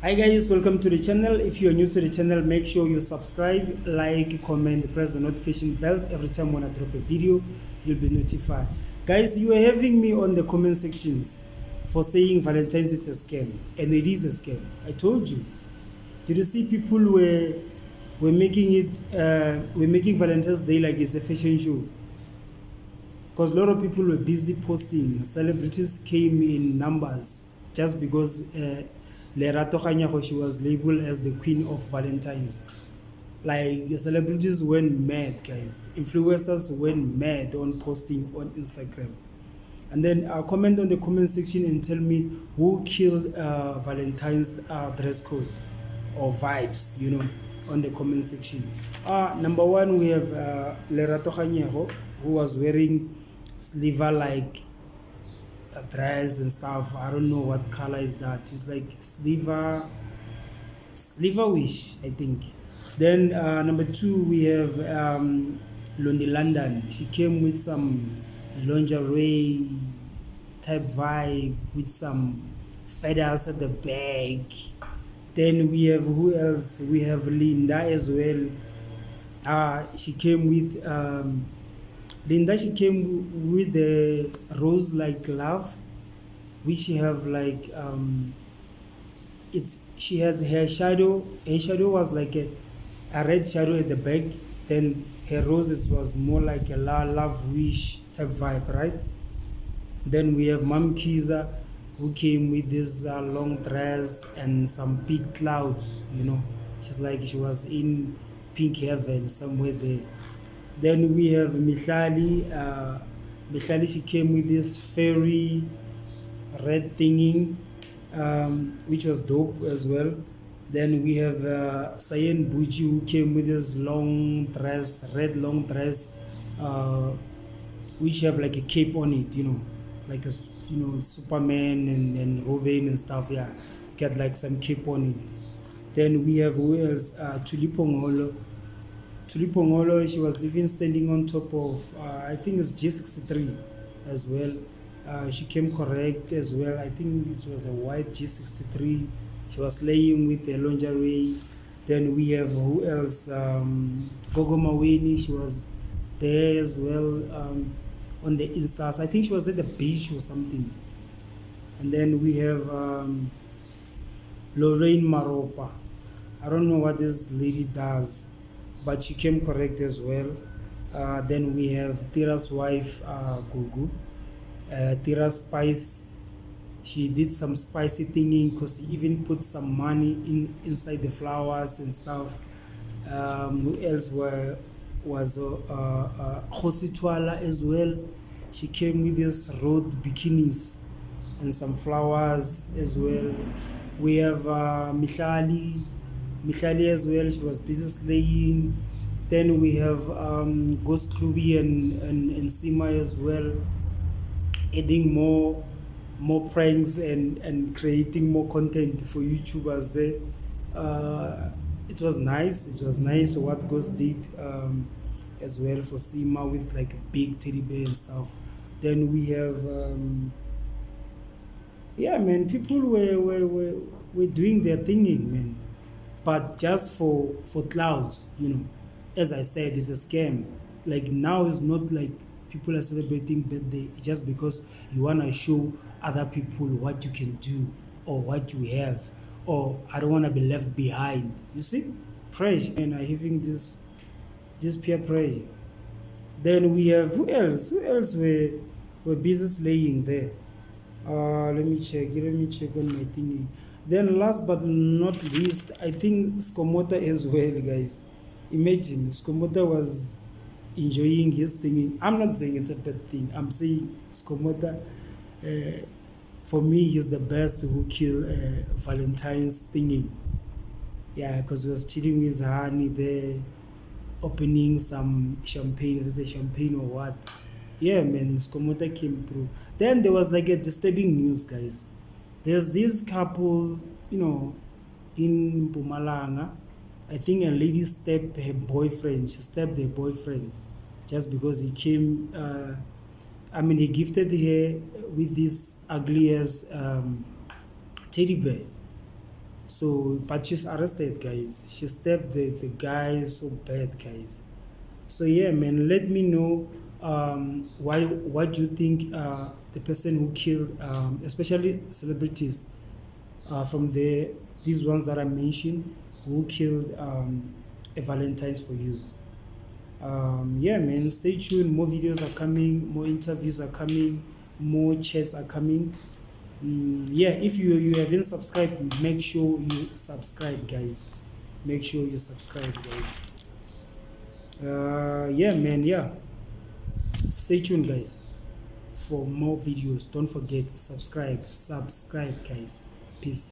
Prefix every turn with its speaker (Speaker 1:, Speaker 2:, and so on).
Speaker 1: Hi guys, welcome to the channel. If you are new to the channel, make sure you subscribe, like, comment, press the notification bell. Every time when I drop a video, you'll be notified. Guys, you are having me on the comment sections for saying Valentine's is a scam, and it is a scam. I told you. Did you see people were making Valentine's Day like it's a fashion show? Because a lot of people were busy posting. Celebrities came in numbers just because Lerato Kganyago, she was labeled as the queen of Valentines. Like celebrities went mad, guys. Influencers went mad on posting on Instagram. And then comment on the comment section and tell me who killed Valentine's dress code or vibes, on the comment section. Number one, we have Lerato Kganyago, who was wearing sliver like a dress and stuff. I don't know what color is that. It's like sliver-wish, I think. Then number two, we have Lonely London. She came with some lingerie type vibe with some feathers at the back. Then we have who else? We have Linda as well. She came with Linda. She came with the rose like love, which she have like it's she had her shadow. Her shadow was like a red shadow at the back. Then her roses was more like a love wish type vibe, right? Then we have Mom Kiza, who came with this long dress and some big clouds. She's like she was in pink heaven somewhere there. Then we have Mihlali. Mihlali, she came with this fairy red thingy, which was dope as well. Then we have Sayen Buji, who came with this long dress, red long dress, which have like a cape on it, like a Superman and Robin and stuff. Yeah, it's got like some cape on it. Then we have who else? Tulipongolo. Tulipongolo, she was even standing on top of, I think it's G63 as well. She came correct as well. I think it was a white G63. She was laying with the lingerie. Then we have who else? Gogo Maweni, she was there as well on the Instas. I think she was at the beach or something. And then we have Lorraine Maropa. I don't know what this lady does, but she came correct as well. Then we have Tira's wife, Gugu. Tira Spice, she did some spicy thinking because she even put some money inside the flowers and stuff. Who else was Khositwala as well? She came with this road bikinis and some flowers as well. We have Mihlali as well. She was busy slaying. Then we have Ghost Klubi and Sima as well, adding more pranks and creating more content for YouTubers there. It was nice what Ghost did as well for Sima with like a big teddy bear and stuff. Then we have yeah, man, people were doing their thinking, man, but just for clouds, as I said, it's a scam. Like now it's not like people are celebrating birthday just because you want to show other people what you can do or what you have, or I don't want to be left behind. You see, pressure and are having this peer pressure. Then we have who else were busy slaying there. Let me check on my thingy. Then last but not least, I think Skomota as well, guys. Imagine Skomota was enjoying his thingy. I'm not saying it's a bad thing. I'm saying Skomota, for me, he's the best who killed Valentine's thingy. Yeah, because he was cheating with honey there, opening some champagne. Is it the champagne or what? Yeah, man, Skomota came through. Then there was like a disturbing news, guys. There's this couple, in Mpumalanga. I think a lady stabbed her boyfriend. She stabbed her boyfriend just because he came. He gifted her with this ugly as teddy bear. So, but she's arrested, guys. She stabbed the guy so bad, guys. So yeah, man, let me know why what you think the person who killed, especially celebrities from these ones that I mentioned, who killed a Valentine's for you. Yeah, man, stay tuned. More videos are coming, more interviews are coming, more chats are coming. Yeah, if you haven't subscribed, make sure you subscribe, guys. Make sure you subscribe, guys. Yeah, man, yeah. Stay tuned, guys, for more videos. Don't forget, subscribe, guys. Peace.